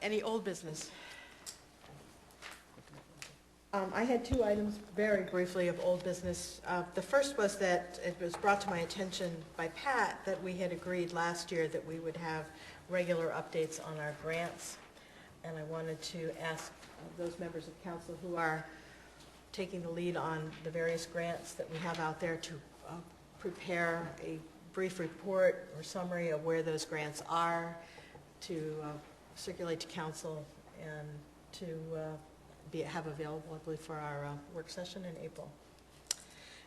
Any old business? I had two items very briefly of old business. The first was that it was brought to my attention by Pat that we had agreed last year that we would have regular updates on our grants. And I wanted to ask those members of council who are taking the lead on the various grants that we have out there to prepare a brief report or summary of where those grants are, to circulate to council, and to have available, I believe, for our work session in April.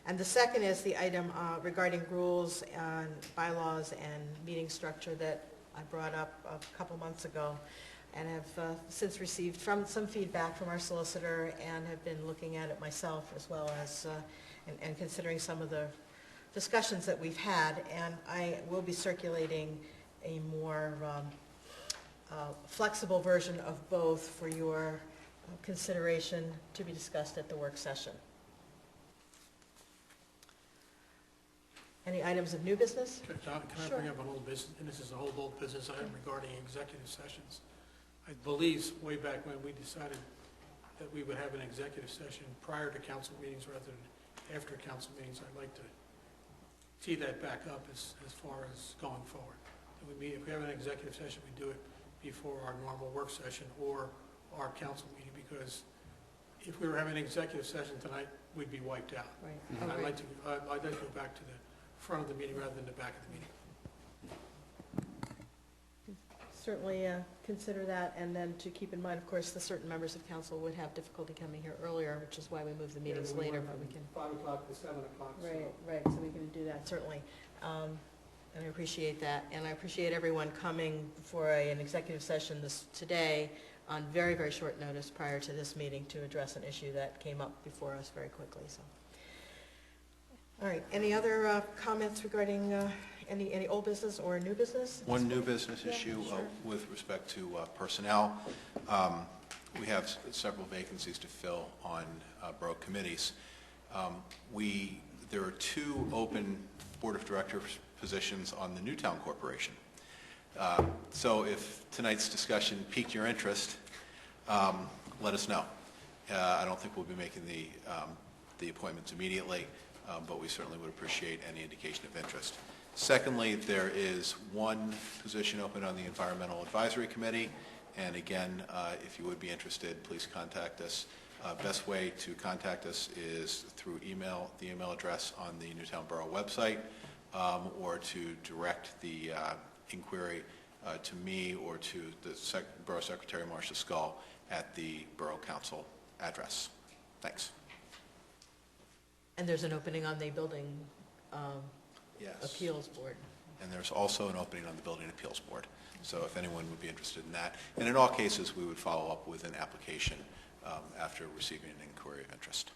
And the second is the item regarding rules and bylaws and meeting structure that I brought up a couple months ago, and have since received some feedback from our solicitor, and have been looking at it myself, as well as and considering some of the discussions that we've had. And I will be circulating a more flexible version of both for your consideration to be discussed at the work session. Any items of new business? Can Sure. I bring up an old business, and this is an old business item regarding executive sessions. I believe way back when we decided that we would have an executive session prior to council meetings rather than after council meetings. I'd like to tee that back up as far as going forward. If we have an executive session, we do it before our normal work session or our council meeting, because if we were having an executive session tonight, we'd be wiped out. Right. And I'd like to go back to the front of the meeting rather than the back of the meeting. Certainly consider that, and then to keep in mind, of course, the certain members of council would have difficulty coming here earlier, which is why we move the meetings later, but we can. 5 o'clock to 7 o'clock. Right, so we can do that, certainly. And I appreciate that, and I appreciate everyone coming for an executive session today on very, very short notice prior to this meeting to address an issue that came up before us very quickly. So, all right, any other comments regarding any old business or new business? One new business issue sure. with respect to personnel. We have several vacancies to fill on borough committees. There are 2 open board of directors positions on the Newtown Corporation. So if tonight's discussion piqued your interest, let us know. I don't think we'll be making the appointments immediately, but we certainly would appreciate any indication of interest. Secondly, there is 1 position open on the Environmental Advisory Committee, and again, if you would be interested, please contact us. Best way to contact us is through email, the email address on the Newtown Borough website, or to direct the inquiry to me or to the Borough Secretary Marcia Scull at the Borough Council address. Thanks. And there's an opening on the Building Yes. Appeals Board. And there's also an opening on the Building Appeals Board. So if anyone would be interested in that. And in all cases, we would follow up with an application after receiving an inquiry of interest.